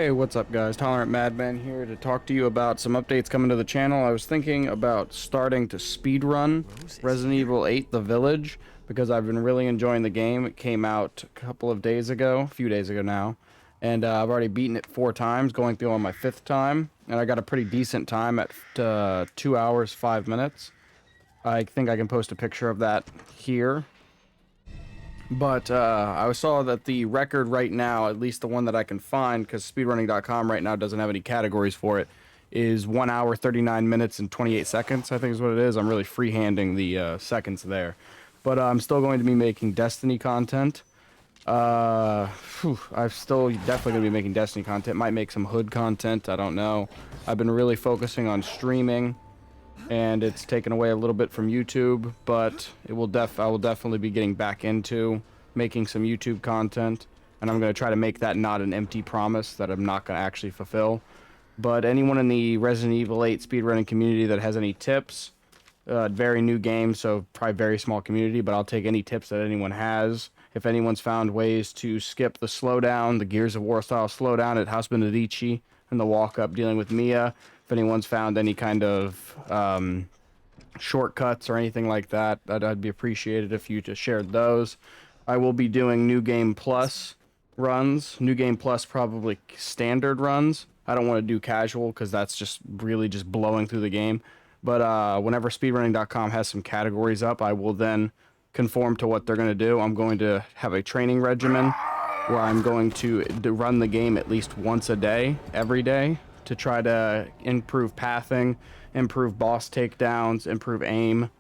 Hey, what's up guys? Tolerant Madman here to talk to you about some updates coming to the channel. I was thinking about starting to speedrun Resident Evil 8 The Village because I've been really enjoying the game. It came out a couple of days ago, a few days ago now, and I've already beaten it 4 times, going through on my 5th time, and I got a pretty decent time at 2 hours, 5 minutes. I think I can post a picture of that here. But I saw that the record right now, at least the one that I can find, because speedrunning.com right now doesn't have any categories for it, is 1 hour, 39 minutes, and 28 seconds, I think is what it is. I'm really freehanding the seconds there. But I'm still going to be making Destiny content. I'm still definitely going to be making Destiny content. Might make some Hood content, I don't know. I've been really focusing on streaming, and it's taken away a little bit from YouTube, but I will definitely be getting back into making some YouTube content, and I'm going to try to make that not an empty promise that I'm not going to actually fulfill. But anyone in the Resident Evil 8 speedrunning community that has any tips, very new game, so probably very small community, but I'll take any tips that anyone has. If anyone's found ways to skip the slowdown, the Gears of War style slowdown at House Benedici, and the walk up dealing with Mia, if anyone's found any kind of shortcuts or anything like that, I'd be appreciated if you just shared those. I will be doing New Game Plus runs. New Game Plus probably standard runs. I don't want to do casual because that's just really just blowing through the game. But whenever speedrunning.com has some categories up, I will then conform to what they're going to do. I'm going to have a training regimen where I'm going to run the game at least once a day, every day, to try to improve pathing, improve boss takedowns, improve aim,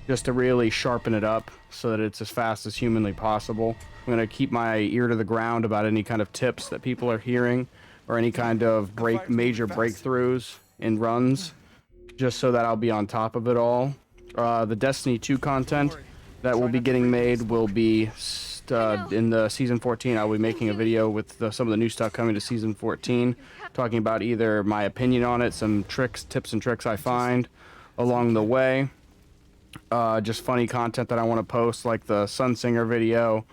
just to really sharpen it up so that it's as fast as humanly possible. I'm going to keep my ear to the ground about any kind of tips that people are hearing or any kind of major breakthroughs in runs, just so that I'll be on top of it all. The Destiny 2 content that will be getting made will be in the Season 14. I'll be making a video with some of the new stuff coming to Season 14, talking about either my opinion on it, some tips and tricks I find along the way, just funny content that I want to post, like the Sunsinger video,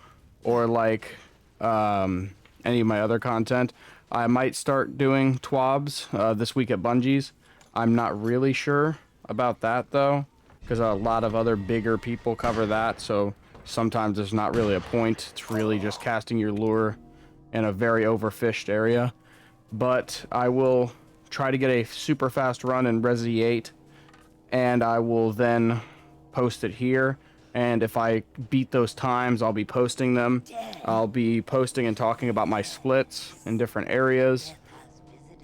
or like any of my other content. I might start doing TWABs this week at Bungie's. I'm not really sure about that, though, because a lot of other bigger people cover that, so sometimes there's not really a point. It's really just casting your lure in a very overfished area. But I will try to get a super fast run in Resi 8, and I will then post it here. And if I beat those times, I'll be posting them. I'll be posting and talking about my splits in different areas.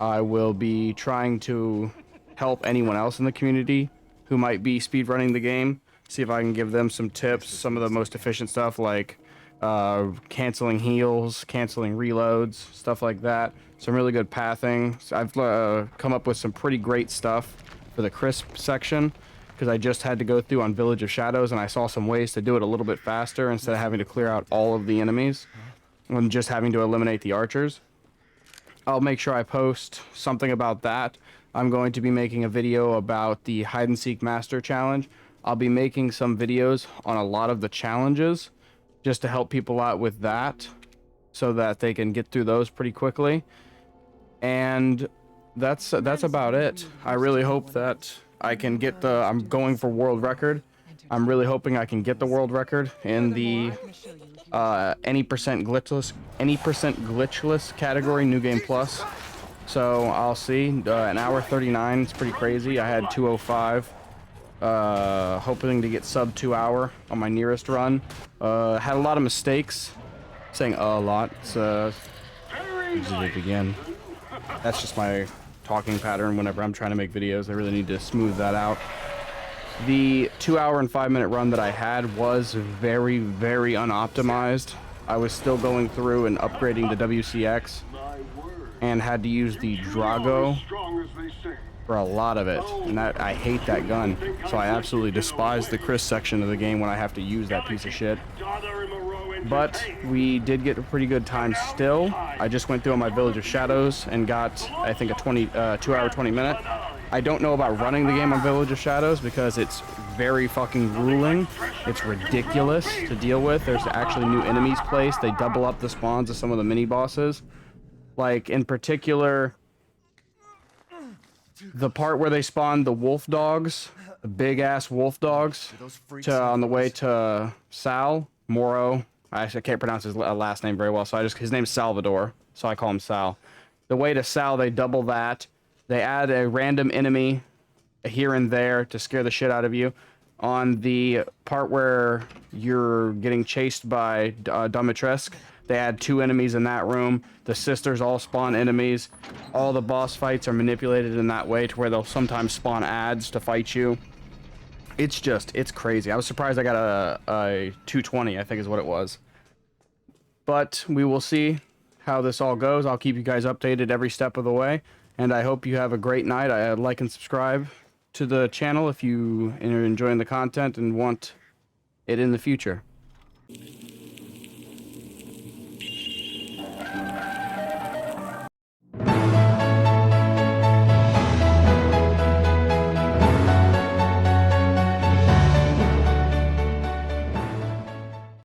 I will be trying to help anyone else in the community who might be speedrunning the game. See if I can give them some tips, some of the most efficient stuff like canceling heals, canceling reloads, stuff like that. Some really good pathing. So I've come up with some pretty great stuff for the crisp section, because I just had to go through on Village of Shadows, and I saw some ways to do it a little bit faster instead of having to clear out all of the enemies and just having to eliminate the archers. I'll make sure I post something about that. I'm going to be making a video about the Hide and Seek Master Challenge. I'll be making some videos on a lot of the challenges just to help people out with that so that they can get through those pretty quickly. And that's about it. I really hope that I can get I'm going for world record. I'm really hoping I can get the world record in the any percent glitchless category, New Game Plus. So I'll see. An hour 39 is pretty crazy. I had 2:05. Hoping to get sub 2 hour on my nearest run. Had a lot of mistakes, saying a lot. So again, that's just my talking pattern whenever I'm trying to make videos. I really need to smooth that out. The 2 hour and 5 minute run that I had was very, very unoptimized. I was still going through and upgrading the WCX and had to use the Drago for a lot of it, and I hate that gun, so I absolutely despise the Chris section of the game when I have to use that piece of shit. But we did get a pretty good time still. I just went through on my Village of Shadows and got, I think, a 2 hour 20 minute. I don't know about running the game on Village of Shadows because it's very fucking grueling. It's ridiculous to deal with. There's actually new enemies placed. They double up the spawns of some of the mini bosses. Like, in particular, the part where they spawn the wolf dogs, the big-ass wolf dogs, on the way to Sal, Moro. I can't pronounce his last name very well, so his name's Salvador, so I call him Sal. The way to Sal, they double that. They add a random enemy here and there to scare the shit out of you. On the part where you're getting chased by Domitresk, they add 2 enemies in that room. The sisters all spawn enemies. All the boss fights are manipulated in that way to where they'll sometimes spawn ads to fight you. It's crazy. I was surprised I got a 220, I think is what it was. But we will see how this all goes. I'll keep you guys updated every step of the way. And I hope you have a great night. Like and subscribe to the channel if you are enjoying the content and want it in the future.